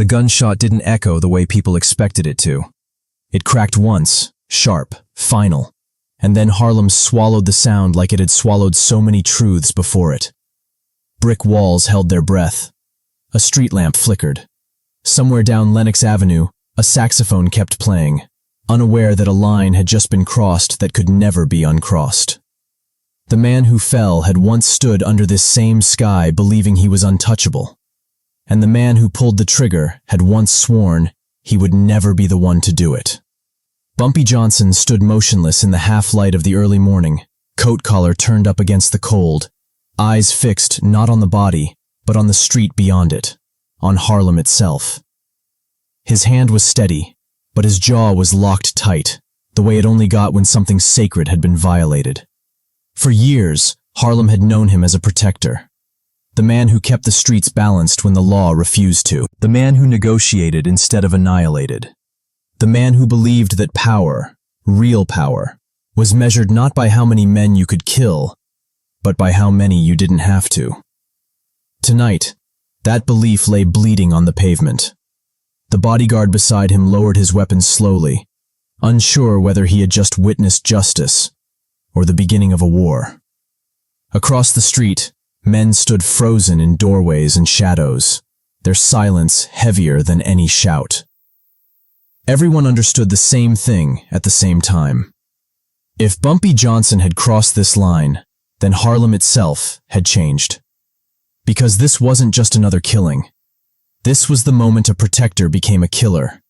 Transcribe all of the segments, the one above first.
The gunshot didn't echo the way people expected it to. It cracked once, sharp, final, and then Harlem swallowed the sound like it had swallowed so many truths before it. Brick walls held their breath. A street lamp flickered. Somewhere down Lenox Avenue, a saxophone kept playing, unaware that a line had just been crossed that could never be uncrossed. The man who fell had once stood under this same sky believing he was untouchable, and the man who pulled the trigger had once sworn he would never be the one to do it. Bumpy Johnson stood motionless in the half-light of the early morning, coat collar turned up against the cold, eyes fixed not on the body, but on the street beyond it, on Harlem itself. His hand was steady, but his jaw was locked tight, the way it only got when something sacred had been violated. For years, Harlem had known him as a protector. The man who kept the streets balanced when the law refused to. The man who negotiated instead of annihilated. The man who believed that power, real power, was measured not by how many men you could kill, but by how many you didn't have to. Tonight, that belief lay bleeding on the pavement. The bodyguard beside him lowered his weapon slowly, unsure whether he had just witnessed justice or the beginning of a war. Across the street, men stood frozen in doorways and shadows, their silence heavier than any shout. Everyone understood the same thing at the same time. If Bumpy Johnson had crossed this line, then Harlem itself had changed. Because this wasn't just another killing. This was the moment a protector became a killer,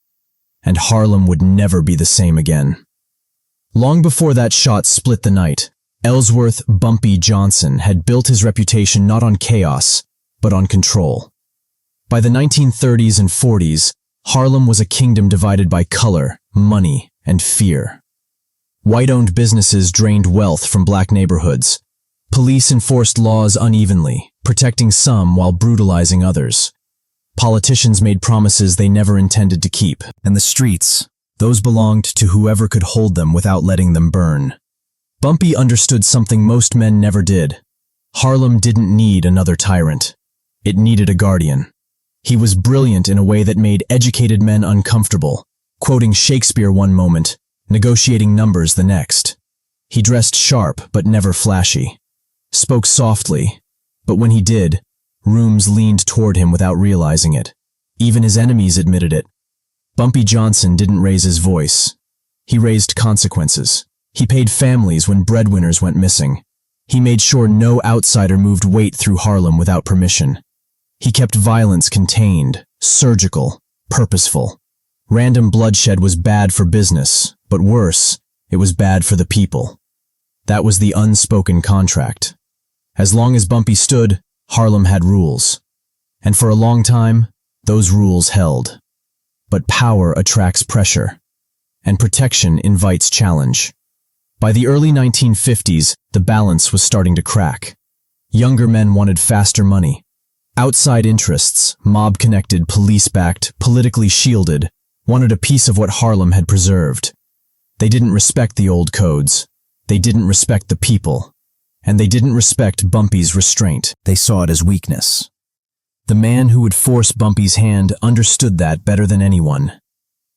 and Harlem would never be the same again. Long before that shot split the night, Ellsworth Bumpy Johnson had built his reputation not on chaos, but on control. By the 1930s and 40s, Harlem was a kingdom divided by color, money, and fear. White-owned businesses drained wealth from black neighborhoods. Police enforced laws unevenly, protecting some while brutalizing others. Politicians made promises they never intended to keep, and the streets, those belonged to whoever could hold them without letting them burn. Bumpy understood something most men never did. Harlem didn't need another tyrant. It needed a guardian. He was brilliant in a way that made educated men uncomfortable, quoting Shakespeare one moment, negotiating numbers the next. He dressed sharp but never flashy, spoke softly, but when he did, rooms leaned toward him without realizing it. Even his enemies admitted it. Bumpy Johnson didn't raise his voice. He raised consequences. He paid families when breadwinners went missing. He made sure no outsider moved weight through Harlem without permission. He kept violence contained, surgical, purposeful. Random bloodshed was bad for business, but worse, it was bad for the people. That was the unspoken contract. As long as Bumpy stood, Harlem had rules. And for a long time, those rules held. But power attracts pressure, and protection invites challenge. By the early 1950s, the balance was starting to crack. Younger men wanted faster money. Outside interests, mob-connected, police-backed, politically shielded, wanted a piece of what Harlem had preserved. They didn't respect the old codes. They didn't respect the people. And they didn't respect Bumpy's restraint. They saw it as weakness. The man who would force Bumpy's hand understood that better than anyone.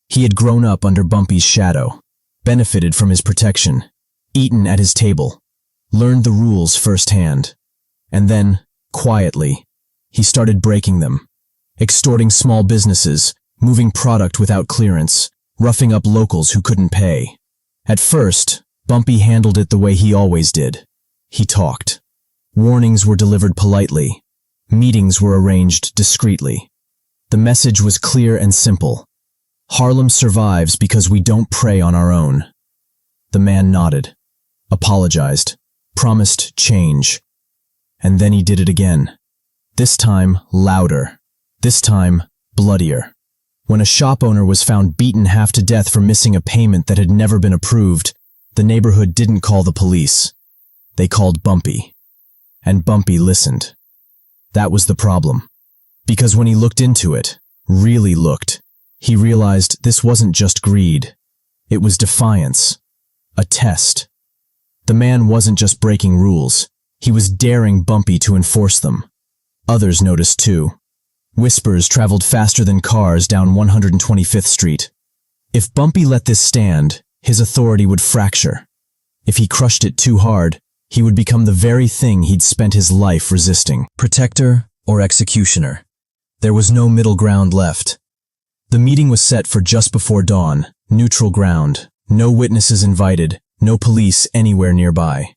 He had grown up under Bumpy's shadow, benefited from his protection, eaten at his table, learned the rules firsthand. And then, quietly, he started breaking them, extorting small businesses, moving product without clearance, roughing up locals who couldn't pay. At first, Bumpy handled it the way he always did. He talked. Warnings were delivered politely. Meetings were arranged discreetly. The message was clear and simple. Harlem survives because we don't prey on our own. The man nodded, apologized, promised change. And then he did it again. This time, louder. This time, bloodier. When a shop owner was found beaten half to death for missing a payment that had never been approved, the neighborhood didn't call the police. They called Bumpy. And Bumpy listened. That was the problem. Because when he looked into it, really looked, he realized this wasn't just greed. It was defiance. A test. The man wasn't just breaking rules. He was daring Bumpy to enforce them. Others noticed too. Whispers traveled faster than cars down 125th Street. If Bumpy let this stand, his authority would fracture. If he crushed it too hard, he would become the very thing he'd spent his life resisting. Protector or executioner. There was no middle ground left. The meeting was set for just before dawn, neutral ground, no witnesses invited, no police anywhere nearby.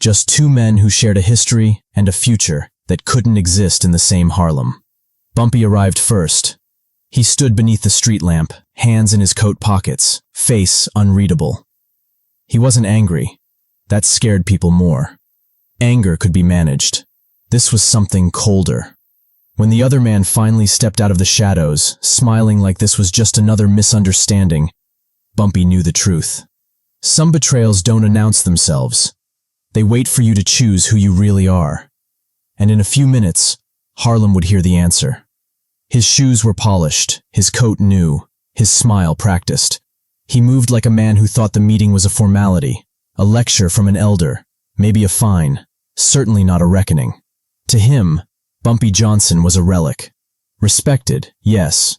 Just two men who shared a history and a future that couldn't exist in the same Harlem. Bumpy arrived first. He stood beneath the street lamp, hands in his coat pockets, face unreadable. He wasn't angry. That scared people more. Anger could be managed. This was something colder. When the other man finally stepped out of the shadows, smiling like this was just another misunderstanding, Bumpy knew the truth. Some betrayals don't announce themselves. They wait for you to choose who you really are. And in a few minutes, Harlem would hear the answer. His shoes were polished, his coat new, his smile practiced. He moved like a man who thought the meeting was a formality, a lecture from an elder, maybe a fine, certainly not a reckoning. To him, Bumpy Johnson was a relic. Respected, yes.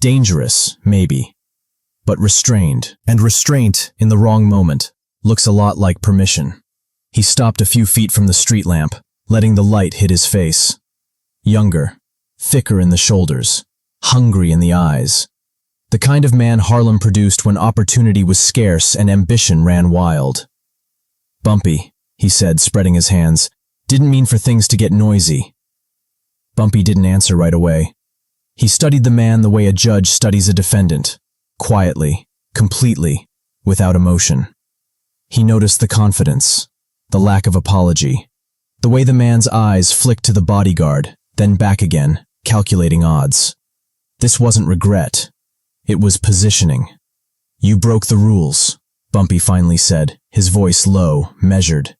Dangerous, maybe. But restrained. And restraint, in the wrong moment, looks a lot like permission. He stopped a few feet from the street lamp, letting the light hit his face. Younger, thicker in the shoulders, hungry in the eyes. The kind of man Harlem produced when opportunity was scarce and ambition ran wild. Bumpy, he said, spreading his hands, didn't mean for things to get noisy. Bumpy didn't answer right away. He studied the man the way a judge studies a defendant, quietly, completely, without emotion. He noticed the confidence, the lack of apology, the way the man's eyes flicked to the bodyguard, then back again, calculating odds. This wasn't regret. It was positioning. You broke the rules, Bumpy finally said, his voice low, measured.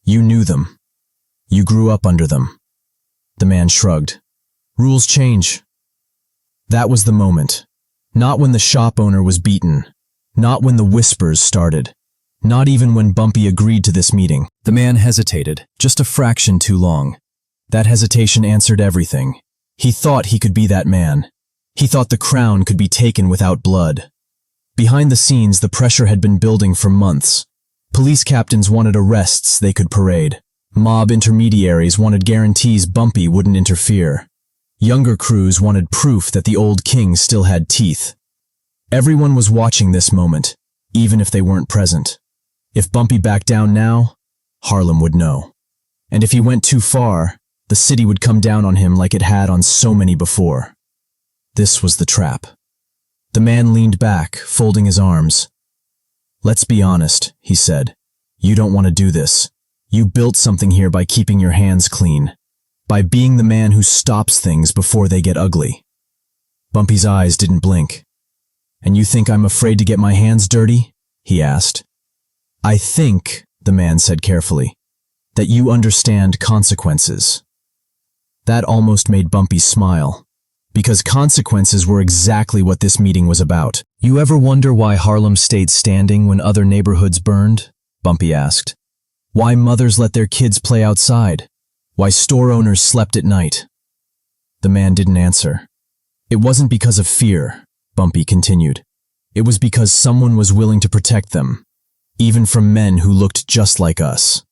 You knew them. You grew up under them. The man shrugged. Rules change. That was the moment. Not when the shop owner was beaten. Not when the whispers started. Not even when Bumpy agreed to this meeting. The man hesitated, just a fraction too long. That hesitation answered everything. He thought he could be that man. He thought the crown could be taken without blood. Behind the scenes, the pressure had been building for months. Police captains wanted arrests they could parade. Mob intermediaries wanted guarantees Bumpy wouldn't interfere. Younger crews wanted proof that the old king still had teeth. Everyone was watching this moment, even if they weren't present. If Bumpy backed down now, Harlem would know. And if he went too far, the city would come down on him like it had on so many before. This was the trap. The man leaned back, folding his arms. Let's be honest, he said. You don't want to do this. You built something here by keeping your hands clean, by being the man who stops things before they get ugly. Bumpy's eyes didn't blink. And you think I'm afraid to get my hands dirty? He asked. I think, the man said carefully, that you understand consequences. That almost made Bumpy smile, because consequences were exactly what this meeting was about. You ever wonder why Harlem stayed standing when other neighborhoods burned? Bumpy asked. Why mothers let their kids play outside? Why store owners slept at night? The man didn't answer. It wasn't because of fear, Bumpy continued. It was because someone was willing to protect them, even from men who looked just like us.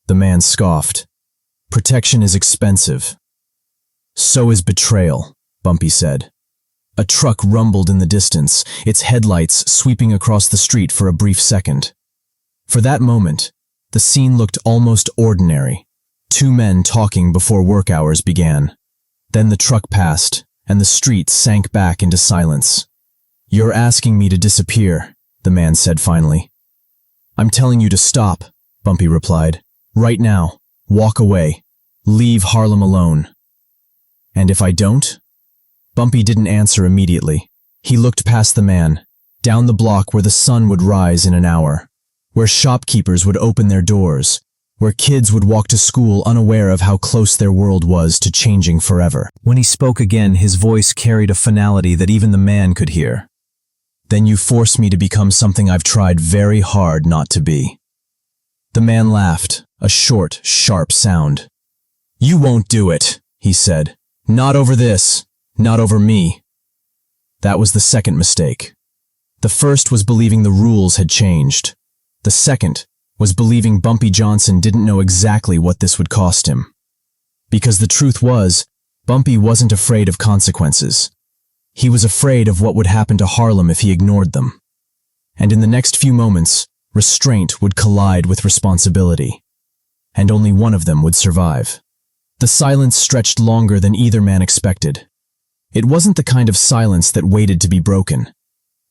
The man scoffed. Protection is expensive. So is betrayal, Bumpy said. A truck rumbled in the distance, its headlights sweeping across the street for a brief second. For that moment, the scene looked almost ordinary. Two men talking before work hours began. Then the truck passed, and the street sank back into silence. You're asking me to disappear, the man said finally. I'm telling you to stop, Bumpy replied. Right now, walk away. Leave Harlem alone. And if I don't? Bumpy didn't answer immediately. He looked past the man, down the block where the sun would rise in an hour, where shopkeepers would open their doors, where kids would walk to school unaware of how close their world was to changing forever. When he spoke again, his voice carried a finality that even the man could hear. Then you force me to become something I've tried very hard not to be. The man laughed, a short, sharp sound. You won't do it, he said, Not over this. Not over me. That was the second mistake. The first was believing the rules had changed. The second was believing Bumpy Johnson didn't know exactly what this would cost him. Because the truth was, Bumpy wasn't afraid of consequences. He was afraid of what would happen to Harlem if he ignored them. And in the next few moments, restraint would collide with responsibility. And only one of them would survive. The silence stretched longer than either man expected. It wasn't the kind of silence that waited to be broken.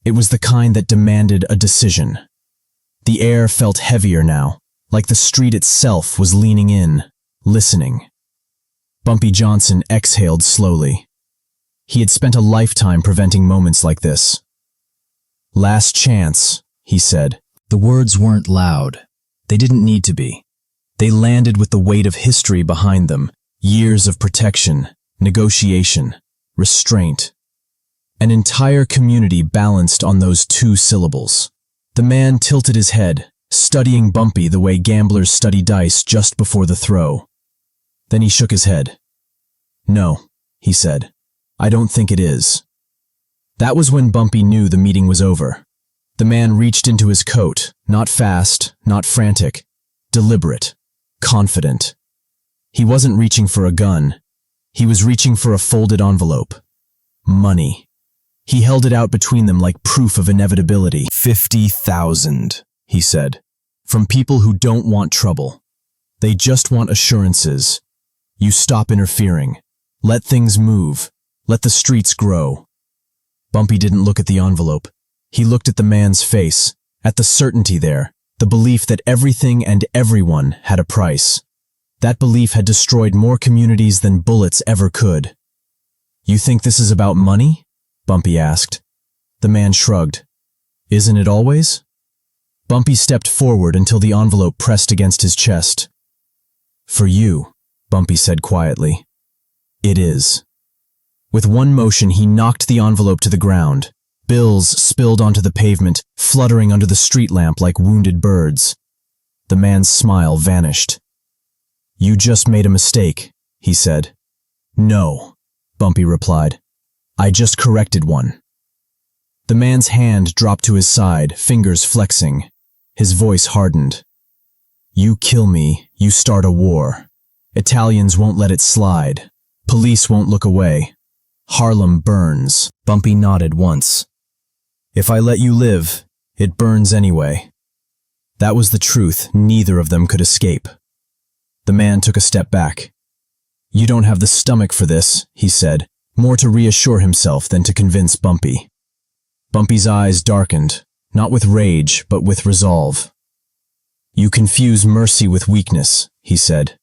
It was the kind that demanded a decision. The air felt heavier now, like the street itself was leaning in, listening. Bumpy Johnson exhaled slowly. He had spent a lifetime preventing moments like this. "Last chance," he said. The words weren't loud. They didn't need to be. They landed with the weight of history behind them, years of protection, negotiation, restraint. An entire community balanced on those two syllables. The man tilted his head, studying Bumpy the way gamblers study dice just before the throw. Then he shook his head. "No," he said. "I don't think it is." That was when Bumpy knew the meeting was over. The man reached into his coat, not fast, not frantic, deliberate, confident. He wasn't reaching for a gun. He was reaching for a folded envelope. Money. He held it out between them like proof of inevitability. 50,000, he said. From people who don't want trouble. They just want assurances. You stop interfering. Let things move. Let the streets grow. Bumpy didn't look at the envelope. He looked at the man's face, at the certainty there, the belief that everything and everyone had a price. That belief had destroyed more communities than bullets ever could. "You think this is about money?" Bumpy asked. The man shrugged. "Isn't it always?" Bumpy stepped forward until the envelope pressed against his chest. "For you," Bumpy said quietly. "It is." With one motion, he knocked the envelope to the ground. Bills spilled onto the pavement, fluttering under the street lamp like wounded birds. The man's smile vanished. "You just made a mistake," he said. "No," Bumpy replied. "I just corrected one." The man's hand dropped to his side, fingers flexing. His voice hardened. "You kill me, you start a war. Italians won't let it slide. Police won't look away. Harlem burns." Bumpy nodded once. "If I let you live, it burns anyway." That was the truth neither of them could escape. The man took a step back. "You don't have the stomach for this," he said, more to reassure himself than to convince Bumpy. Bumpy's eyes darkened, not with rage, but with resolve. "You confuse mercy with weakness," he said.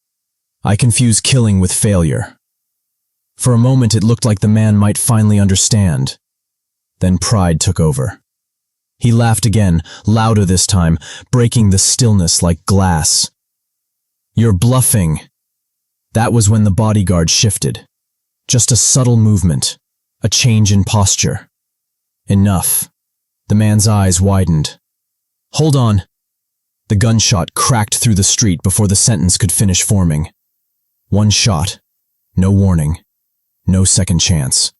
"I confuse killing with failure." For a moment it looked like the man might finally understand. Then pride took over. He laughed again, louder this time, breaking the stillness like glass. "You're bluffing." That was when the bodyguard shifted. Just a subtle movement, a change in posture. Enough. The man's eyes widened. "Hold on." The gunshot cracked through the street before the sentence could finish forming. One shot. No warning. No second chance.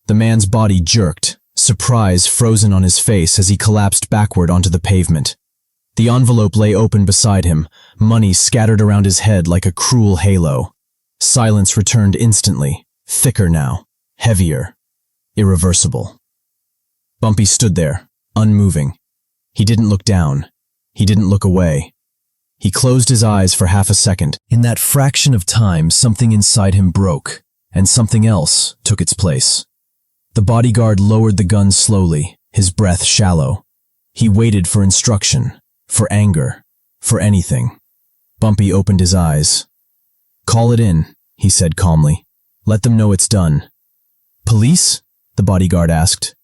The man's body jerked, surprise frozen on his face as he collapsed backward onto the pavement. The envelope lay open beside him, money scattered around his head like a cruel halo. Silence returned instantly, thicker now, heavier, irreversible. Bumpy stood there, unmoving. He didn't look down. He didn't look away. He closed his eyes for half a second. In that fraction of time, something inside him broke, and something else took its place. The bodyguard lowered the gun slowly, his breath shallow. He waited for instruction, for anger, for anything. Bumpy opened his eyes. "Call it in," he said calmly. "Let them know it's done." "Police?" the bodyguard asked.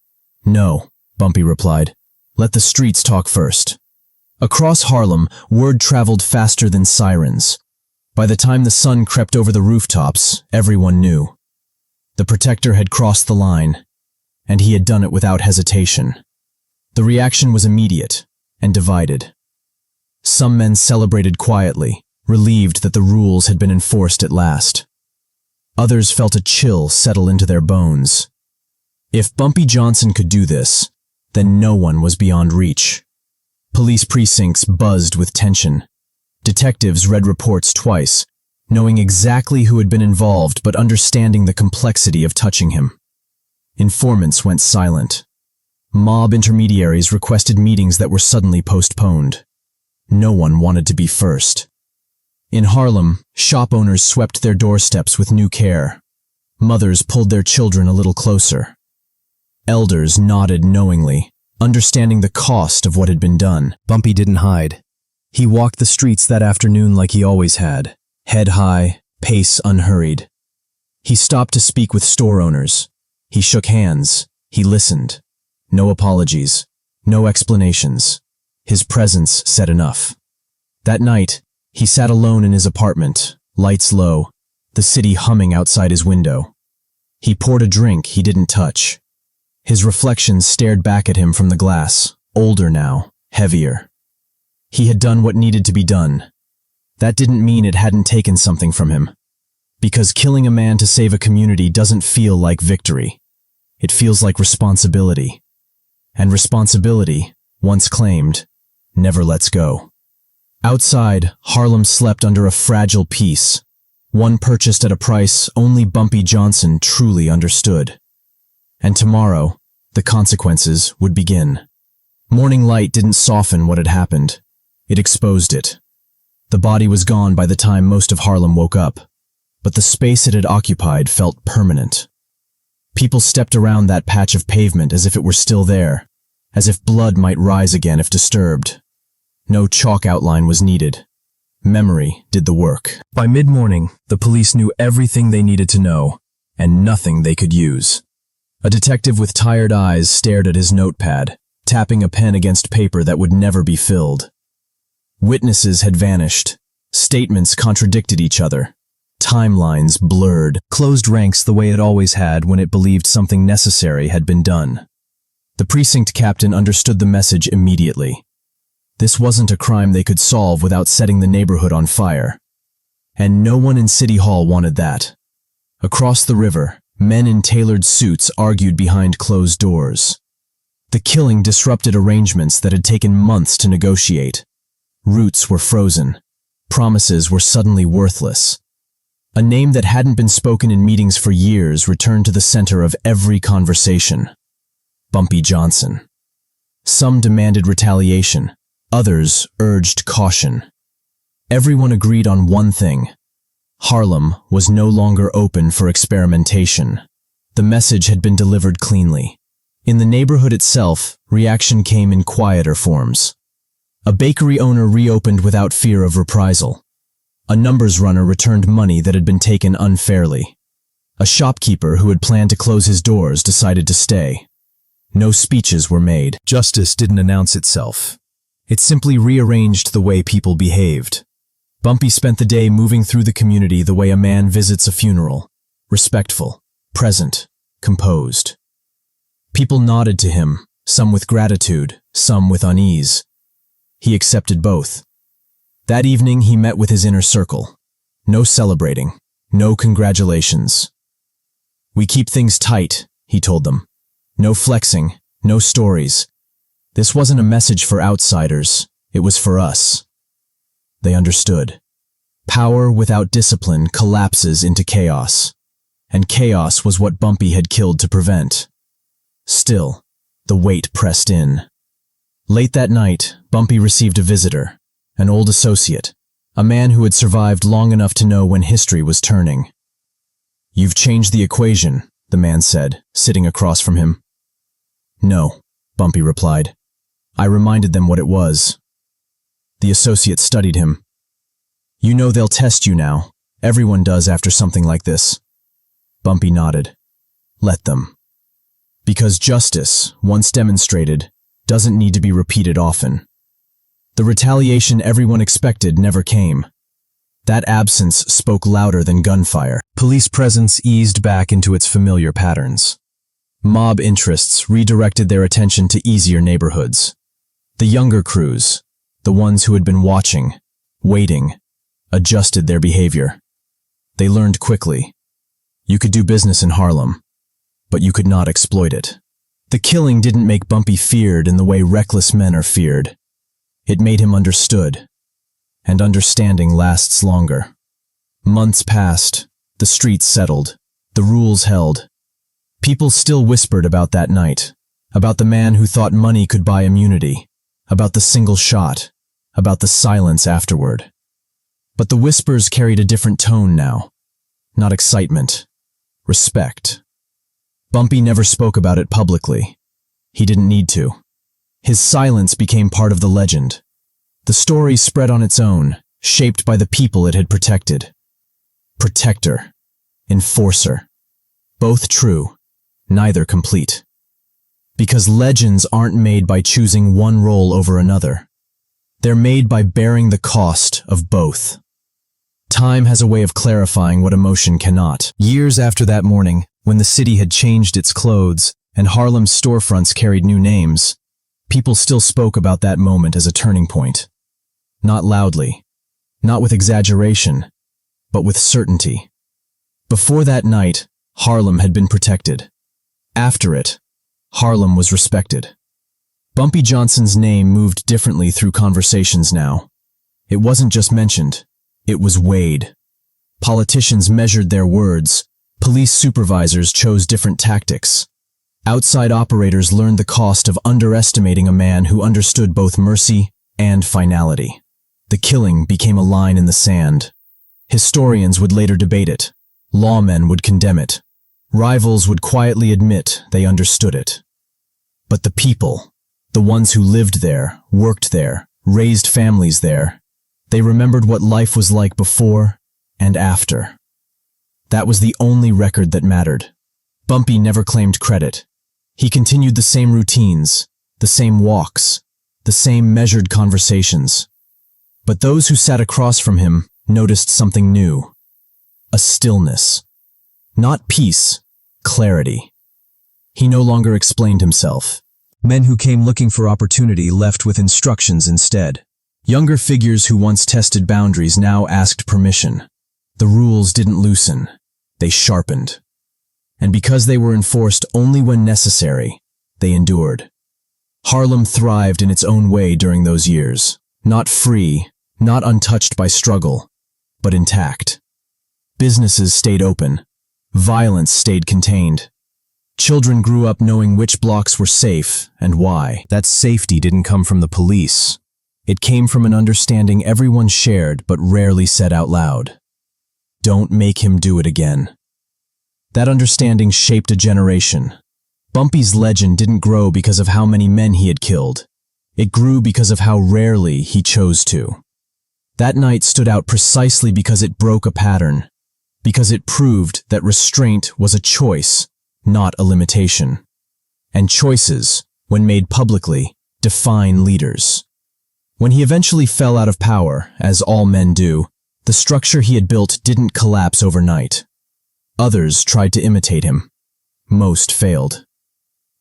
"No," Bumpy replied. "Let the streets talk first." Across Harlem, word traveled faster than sirens. By the time the sun crept over the rooftops, everyone knew. The protector had crossed the line, and he had done it without hesitation. The reaction was immediate and divided. Some men celebrated quietly, relieved that the rules had been enforced at last. Others felt a chill settle into their bones. If Bumpy Johnson could do this, then no one was beyond reach. Police precincts buzzed with tension. Detectives read reports twice, knowing exactly who had been involved but understanding the complexity of touching him. Informants went silent. Mob intermediaries requested meetings that were suddenly postponed. No one wanted to be first. In Harlem, shop owners swept their doorsteps with new care. Mothers pulled their children a little closer. Elders nodded knowingly, understanding the cost of what had been done. Bumpy didn't hide. He walked the streets that afternoon like he always had, head high, pace unhurried. He stopped to speak with store owners. He shook hands. He listened. No apologies. No explanations. His presence said enough. That night, he sat alone in his apartment, lights low, the city humming outside his window. He poured a drink he didn't touch. His reflections stared back at him from the glass, older now, heavier. He had done what needed to be done. That didn't mean it hadn't taken something from him. Because killing a man to save a community doesn't feel like victory. It feels like responsibility. And responsibility, once claimed, never lets go. Outside, Harlem slept under a fragile peace, one purchased at a price only Bumpy Johnson truly understood. And tomorrow, the consequences would begin. Morning light didn't soften what had happened. It exposed it. The body was gone by the time most of Harlem woke up, but the space it had occupied felt permanent. People stepped around that patch of pavement as if it were still there, as if blood might rise again if disturbed. No chalk outline was needed. Memory did the work. By mid-morning, the police knew everything they needed to know, and nothing they could use. A detective with tired eyes stared at his notepad, tapping a pen against paper that would never be filled. Witnesses had vanished. Statements contradicted each other. Timelines blurred, closed ranks the way it always had when it believed something necessary had been done. The precinct captain understood the message immediately. This wasn't a crime they could solve without setting the neighborhood on fire. And no one in City Hall wanted that. Across the river, men in tailored suits argued behind closed doors. The killing disrupted arrangements that had taken months to negotiate. Roots were frozen. Promises were suddenly worthless. A name that hadn't been spoken in meetings for years returned to the center of every conversation. Bumpy Johnson. Some demanded retaliation. Others urged caution. Everyone agreed on one thing. Harlem was no longer open for experimentation. The message had been delivered cleanly. In the neighborhood itself, reaction came in quieter forms. A bakery owner reopened without fear of reprisal. A numbers runner returned money that had been taken unfairly. A shopkeeper who had planned to close his doors decided to stay. No speeches were made. Justice didn't announce itself. It simply rearranged the way people behaved. Bumpy spent the day moving through the community the way a man visits a funeral. Respectful, present, composed. People nodded to him, some with gratitude, some with unease. He accepted both. That evening he met with his inner circle. No celebrating, no congratulations. "We keep things tight," he told them. "No flexing, no stories. This wasn't a message for outsiders, it was for us." They understood. Power without discipline collapses into chaos, and chaos was what Bumpy had killed to prevent. Still, the weight pressed in. Late that night, Bumpy received a visitor, an old associate, a man who had survived long enough to know when history was turning. "You've changed the equation," the man said, sitting across from him. "No," Bumpy replied. "I reminded them what it was." The associate studied him. "You know they'll test you now. Everyone does after something like this." Bumpy nodded. "Let them. Because justice, once demonstrated, doesn't need to be repeated often." The retaliation everyone expected never came. That absence spoke louder than gunfire. Police presence eased back into its familiar patterns. Mob interests redirected their attention to easier neighborhoods. The younger crews, the ones who had been watching, waiting, adjusted their behavior. They learned quickly. You could do business in Harlem, but you could not exploit it. The killing didn't make Bumpy feared in the way reckless men are feared. It made him understood, and understanding lasts longer. Months passed, the streets settled, the rules held. People still whispered about that night, about the man who thought money could buy immunity, about the single shot, about the silence afterward. But the whispers carried a different tone now. Not excitement, respect. Bumpy never spoke about it publicly. He didn't need to. His silence became part of the legend. The story spread on its own, shaped by the people it had protected. Protector, enforcer. Both true, neither complete. Because legends aren't made by choosing one role over another. They're made by bearing the cost of both. Time has a way of clarifying what emotion cannot. Years after that morning, when the city had changed its clothes and Harlem's storefronts carried new names, people still spoke about that moment as a turning point. Not loudly, not with exaggeration, but with certainty. Before that night, Harlem had been protected. After it, Harlem was respected. Bumpy Johnson's name moved differently through conversations now. It wasn't just mentioned, it was weighed. Politicians measured their words, police supervisors chose different tactics. Outside operators learned the cost of underestimating a man who understood both mercy and finality. The killing became a line in the sand. Historians would later debate it. Lawmen would condemn it. Rivals would quietly admit they understood it. But the people, the ones who lived there, worked there, raised families there, they remembered what life was like before and after. That was the only record that mattered. Bumpy never claimed credit. He continued the same routines, the same walks, the same measured conversations. But those who sat across from him noticed something new. A stillness. Not peace, clarity. He no longer explained himself. Men who came looking for opportunity left with instructions instead. Younger figures who once tested boundaries now asked permission. The rules didn't loosen, they sharpened. And because they were enforced only when necessary, they endured. Harlem thrived in its own way during those years. Not free, not untouched by struggle, but intact. Businesses stayed open. Violence stayed contained. Children grew up knowing which blocks were safe and why. That safety didn't come from the police. It came from an understanding everyone shared but rarely said out loud. Don't make him do it again. That understanding shaped a generation. Bumpy's legend didn't grow because of how many men he had killed. It grew because of how rarely he chose to. That night stood out precisely because it broke a pattern, because it proved that restraint was a choice, not a limitation. And choices, when made publicly, define leaders. When he eventually fell out of power, as all men do, the structure he had built didn't collapse overnight. Others tried to imitate him. Most failed.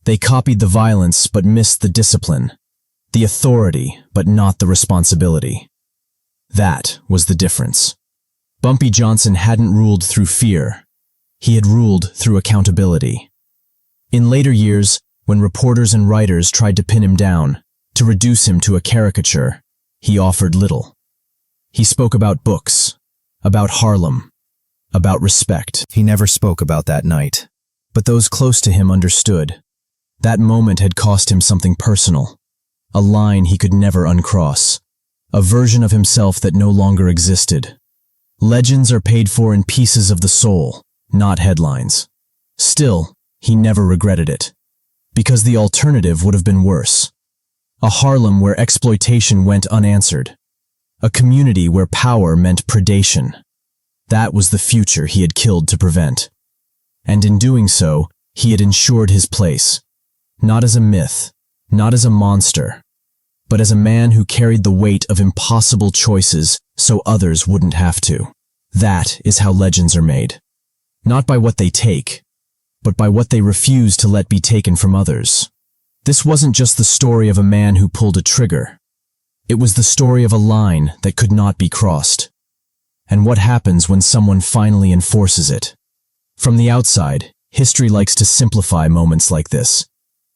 They copied the violence but missed the discipline, the authority but not the responsibility. That was the difference. Bumpy Johnson hadn't ruled through fear. He had ruled through accountability. In later years, when reporters and writers tried to pin him down, to reduce him to a caricature, he offered little. He spoke about books, about Harlem, about respect. He never spoke about that night, but those close to him understood. That moment had cost him something personal, a line he could never uncross, a version of himself that no longer existed. Legends are paid for in pieces of the soul, not headlines. Still, he never regretted it, because the alternative would have been worse. A Harlem where exploitation went unanswered. A community where power meant predation. That was the future he had killed to prevent. And in doing so, he had ensured his place. Not as a myth, not as a monster, but as a man who carried the weight of impossible choices so others wouldn't have to. That is how legends are made. Not by what they take, but by what they refuse to let be taken from others. This wasn't just the story of a man who pulled a trigger. It was the story of a line that could not be crossed. And what happens when someone finally enforces it? From the outside, history likes to simplify moments like this.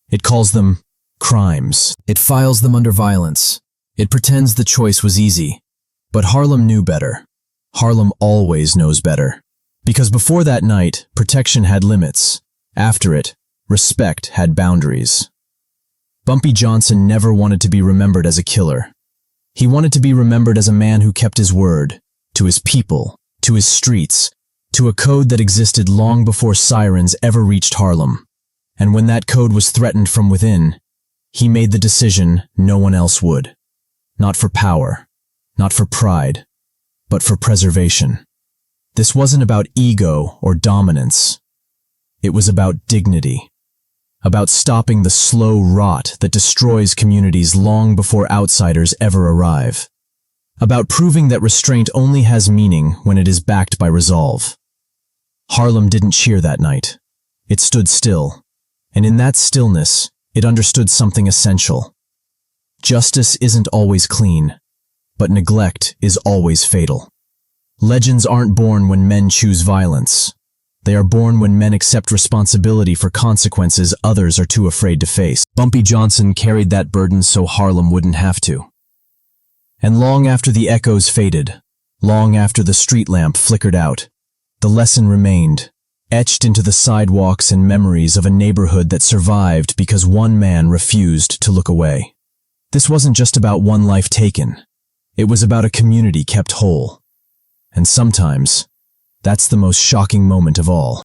It calls them crimes. It files them under violence. It pretends the choice was easy. But Harlem knew better. Harlem always knows better. Because before that night, protection had limits. After it, respect had boundaries. Bumpy Johnson never wanted to be remembered as a killer. He wanted to be remembered as a man who kept his word, to his people, to his streets, to a code that existed long before sirens ever reached Harlem. And when that code was threatened from within, he made the decision no one else would. Not for power, not for pride, but for preservation. This wasn't about ego or dominance. It was about dignity. About stopping the slow rot that destroys communities long before outsiders ever arrive. About proving that restraint only has meaning when it is backed by resolve. Harlem didn't cheer that night. It stood still, and in that stillness, it understood something essential. Justice isn't always clean, but neglect is always fatal. Legends aren't born when men choose violence. They are born when men accept responsibility for consequences others are too afraid to face. Bumpy Johnson carried that burden so Harlem wouldn't have to. And long after the echoes faded, long after the street lamp flickered out, the lesson remained, etched into the sidewalks and memories of a neighborhood that survived because one man refused to look away. This wasn't just about one life taken. It was about a community kept whole. And sometimes, that's the most shocking moment of all.